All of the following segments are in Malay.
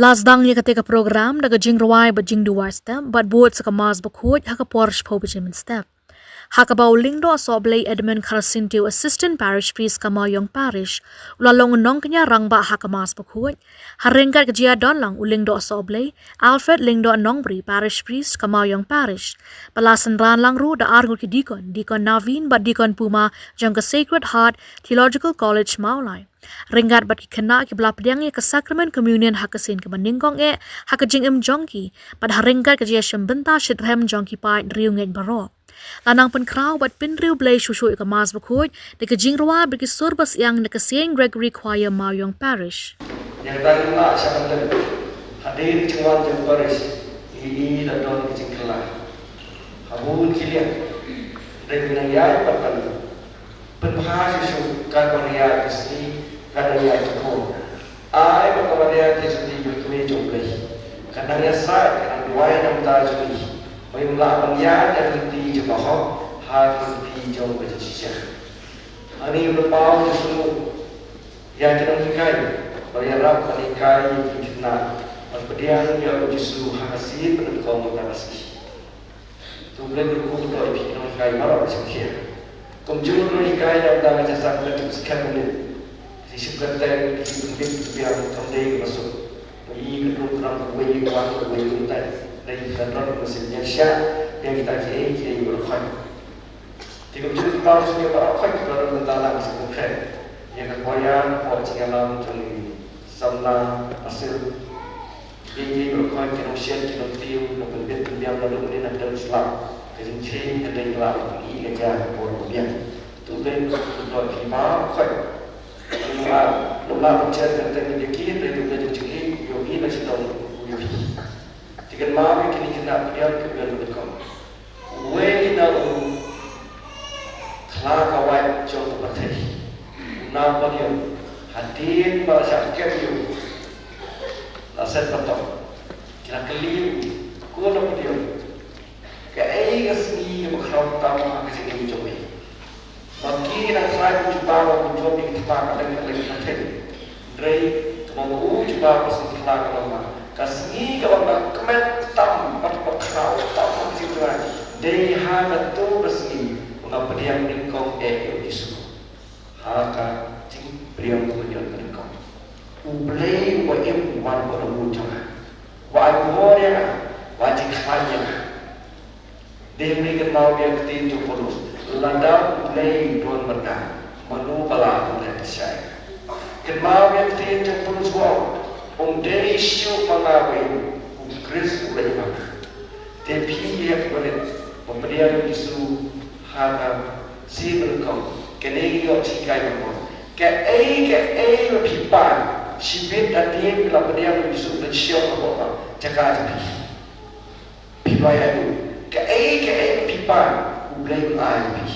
Lasdang ni ketika program daga jing ruai ba jing duai step bat buat sekamas bakut haka Porsche po bajimin step. Haka bauling do asoblay Edmund Carcintiu Assistant Parish Priest Kamayong Parish ulalong nong kenya rang ba haka mas bakut haringkat kejia don lang uling do asoblay Alfred ling do nongbri Parish Priest Kamayong Parish palasan ran lang ru da argut ki Dikon Navin ba Dikon Puma jang ke Sacred Heart Theological College Maulai. Ringgat bat ki kena ki bela pediang ke Sacrament Communion hakasin ke meningkong haka jing jongki pad haringkat kejia syembenta syidrem jongki pai riunget baro. Lanang pen krau bat pinriu blay shushu ke mas bakut de ke jing ruwa berki surbas yang de ke Saint Gregory Choir Mauyong Parish. Yang tadi nak syamatan hadir cengwan jeng parish ini dan don ke jing kelah. Habun kilian dan menayai patan penbahas isu kabarnya kesini kabarnya itu. Ai kabarnya kesini berkumi jomblay. Kabarnya saya kan dua yang tajui. Bayanglah penyiar dan henti jemaah hati jauh berjaya. Ani berpau semua yang kita nikai, berharap nikai kita berpediang yang berjisu hasil penukang mutasi. Tujuan berkumpul itu nikai malah bersekian. Kumjul nikai yang dah jasa kita sekian menit. Sisipkan kita hidup biar kembali masuk. Ini kedua wei waktu wei untai. Dari kantor mesinnya Syah yang kita kiri berkhidmat. Tiga juta tahun sebelum berkhidmat baru mentala sebuah yang kekoyan Portugal jeli samna hasil ini berkhidmat Indonesia dengan view dengan bentuk lalu ini ada Islam kejian ada Islam ini kerja orang tu bentuk lima khidmat lama berjalan dengan dikir dari bentuk cekik yogi masih tahu yogi. Jika mahu kini kita berdiam kemudian berkam. Wei kita telah kawat jauh berteri. Nampak dia hadir pada sakit dia. Nasib betul. Kita keliru. Kau nampak dia. Kau kesini berkhidmat tamu kesini mencoba. Bagi kita selalu cuba mencoba kita kadang-kadang berteri. Dari mahu cuba bersama kita kalau kasih kalau nak kemet tam atau kau tam macam tu kan, dari hal itu bersih, mengapa dia meningkau Yesus, haka cing beriang kemudian meningkau, ublay waim wan berumur jangan, wajib dia, wajib kaya, dia berikan mau dia ketinju pulus, landau ublay tuan mereka, manu pala tuan saya, kenal dia ketinju pulus wow. Dari isu mengawin Kris boleh mana? Tapi dia boleh pemberian isu harga si berkau kenegi atau cikai berkau. Ke pipan si bet dia bila pemberian isu dan siapa berkau cakap jadi pipai itu ke pipan boleh air.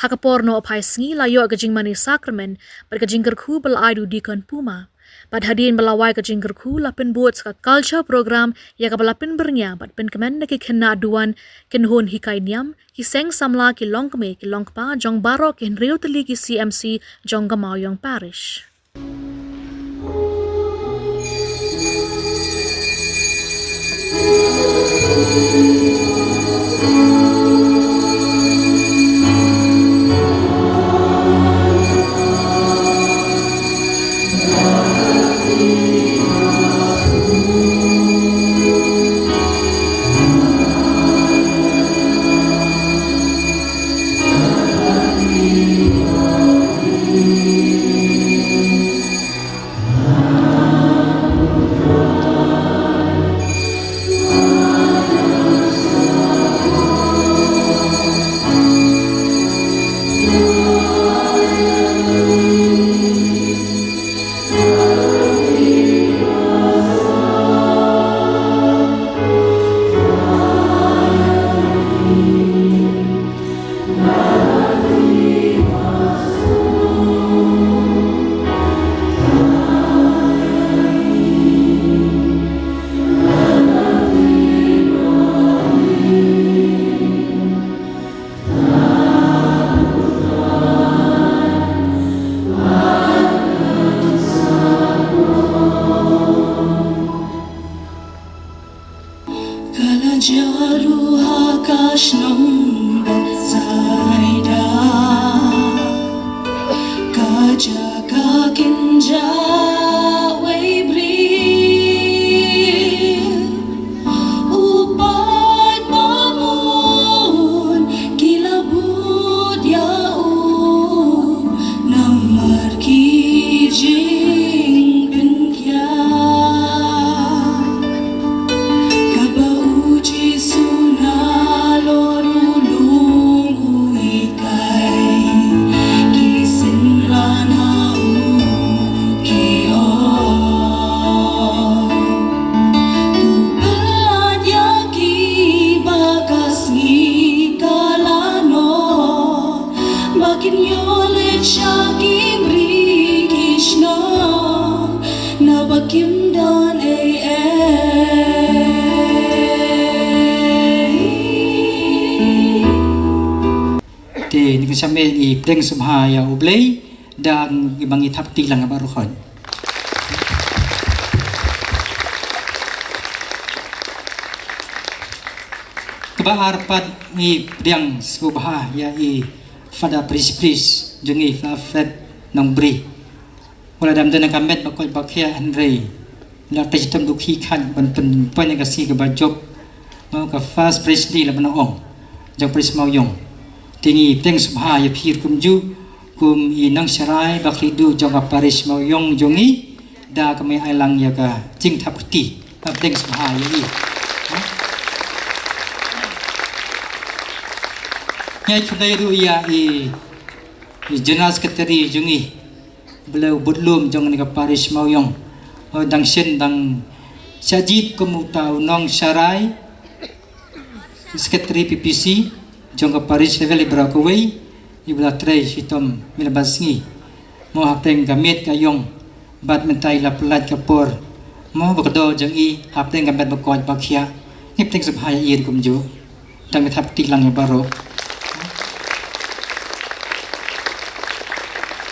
Hakapor no apai sngi layo gajing mani sakramen bat gajing gerku belai du dikon puma. Bat hadin belawai gajing gerku lapin buat ska culture program ya ka balapin bernya bat pen kemen ki kena aduan kenhon hikai niam hiseng samla ki longkme ki longkpa jong baro ki henrio teli ki CMC jong gamau yong parish. Jaru akash nong betsaida kajaga kinja webri upai pamun kilabut yau namar kijing penkya ni kasame ni pleng subhaya ublay dan ibang itapti lang abarukhon. Kebaarpat ni priang subhaya i fada pris jungi fafet nong bri. Wala dam dana kamet bakoi bakhya andre la tajitam dukhi khan ban pen yang kasi ke bajok mau ka fast presley la banong jang pres mau yong tingi teng subhaya phir kumju kum i nang sarai baklidu jong paris mau yong jongi da kami ailang ya ka jing thapti teng subhaya i nyai khudai ru ya i general secretary jongi beliau budlum jong ni ka paris mau yong dang sen dang sajid kumutau nong sarai secretary PPC jong ka Paris level ibrakaway ibla tray sitom milabasngi mo hapeng gamit kayong bat mentay laplat kapor mo bakdo jong i hapeng gamit bakod bakhya ngipteng subhaya ir kumjo dang thapti lang baro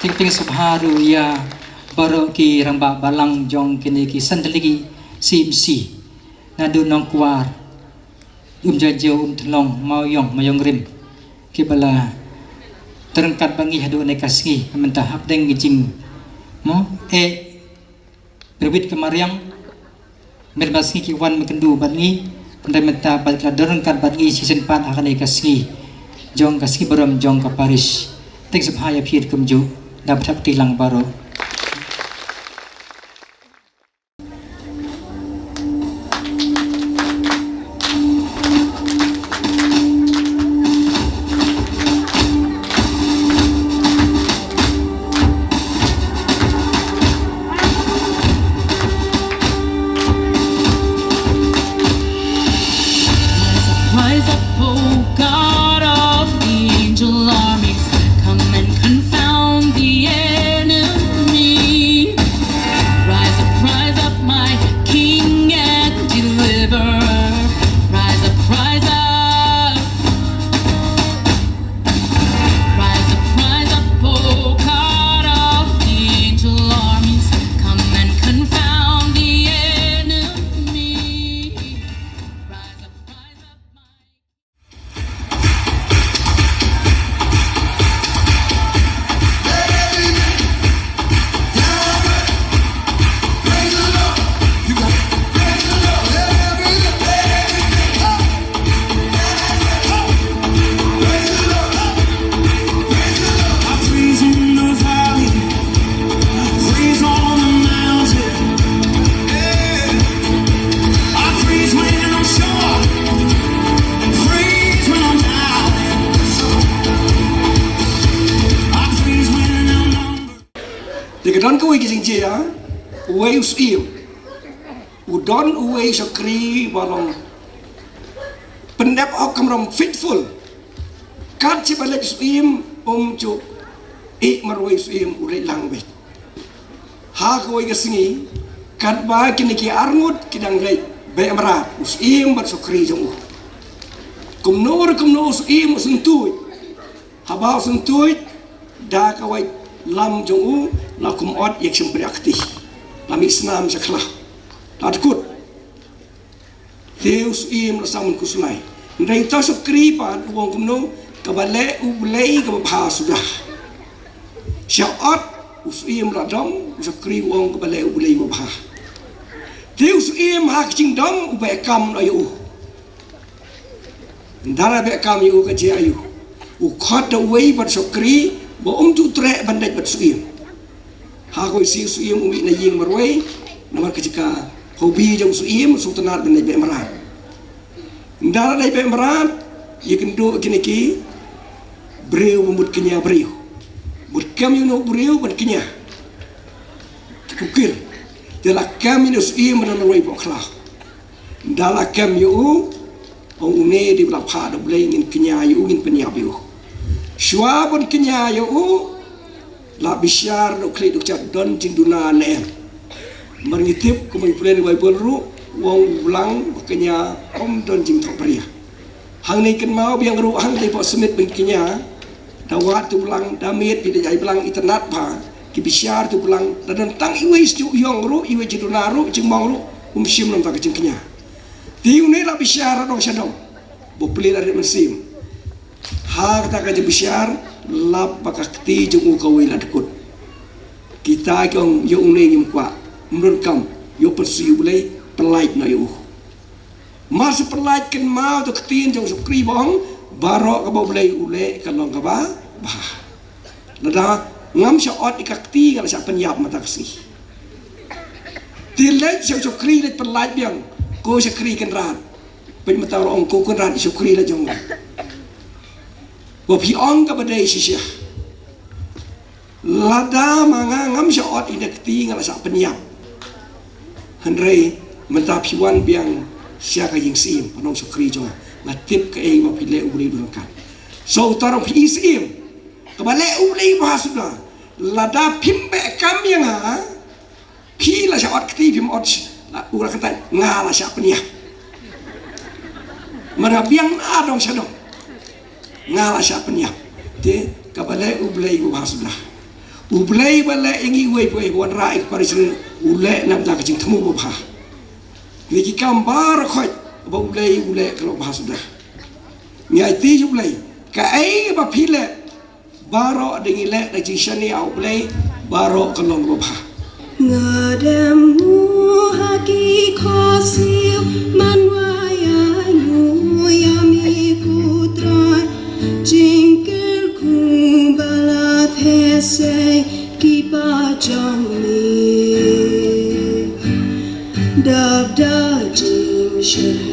tingting subharu ya baro ki ramba balang jong kini ki sandaligi CMC nadu nong kuar jajo thlong mauyong mayong rim kibala terangkat bangi hadu ne kasngi mentah hapdeng gijing mo berbit kemaryang merbasngi ki wan mekendu bangi ndai menta badla terangkat bangi season 4 akan ne kasngi jong kasngi barom jong ka Paris tek subhaya phir kumju dapat hak tilang baro Rise up, oh God of the angel armies, Hakoi kising jia, uwe usim, udon uwe sakri balong, pendap kamram fitful, kat si balik usim cuk, marwai usim ulai langwet. Hakoi kisingi, kat ba kini ki arngut kidang lei, baik merat usim bat sakri jong. Kumnor usim usuntui, habau usuntui, dah kawai lam jong la kum ot yak sempri akti lam Islam saklah latkut Deus im la samun kusulai ndai ta sakri pa wong kumno kabale ublei ka bha sudah syaot usim la dom sakri wong kabale ublei ba bha Deus im hak jing dom ube kam no yu ndara be kam yu ka je ayu u khot the way but sakri bo tu tre bandai bat suim Hakoi si suim umi na ying marwai namar kecika hobi jong suim sultanat bandai be merat ndara dai be merat yikin do kiniki breu mut kenya breu mut kam you no breu ban kenya kukir dela kam you suim na marwai bo khla ndala kam you ong une di bla pha do blei ngin kenya you ngin penyap you Shua pun kenya yo la bisyar do kli duk chat don jing duna ne mengitip ko mai pulen Bible ru wong ulang kenya om don jing thok pria hang ni ken mau biang ru hang te po smit ben kenya dawat tu ulang damit bi dai ulang internet pa ki bisyar tu ulang dan tang iwe stu yong ru iwe jing duna ru jing mong ru sim nam ta jing kenya ti une la bisyar do shadom bo pulen ari mesim hak tak aja bisyar lap bakakti jung ukawai ladkut kita kong yo uneng yum kwa mrun kam yo persiu bulai pelait na yo mas pelait ken mau to ktin jong sukri bong barok ka bulai ule kalong ka ba nada ngam sya ot ikakti kala sya penyap mata kasi tilet sya sukri let pelait biang ko sukri ken rat pen mata ong ko ken rat sukri la jong Bo pi ong ka badai sisya lada manga ngam sya ot inakti ngala sa penyap hanrei menta pi wan biang sia ka ying sim panong sukri jong ngatip ka ei ma pi le ubri durangkan so tarong pi sim ka bale ubri ba sudah lada pimbe kam yang ha pi la sya ot kti pim ot ura kata ngala sya penyap mana biang adong sya dong ngala siya penyap te kabale ublay ubhasda ublay bale ingi way wan raik parisrin ule nam da kajing temu bha niki kambar khoi ba ublay kalau bahasda nyai ti ublay ka ai ba phile baro dengile da jishani ublay baro kalong bha ngadem haki khosil manwaya nu yami putra Jingkel ku balat hese ki pa jami dab da jim shir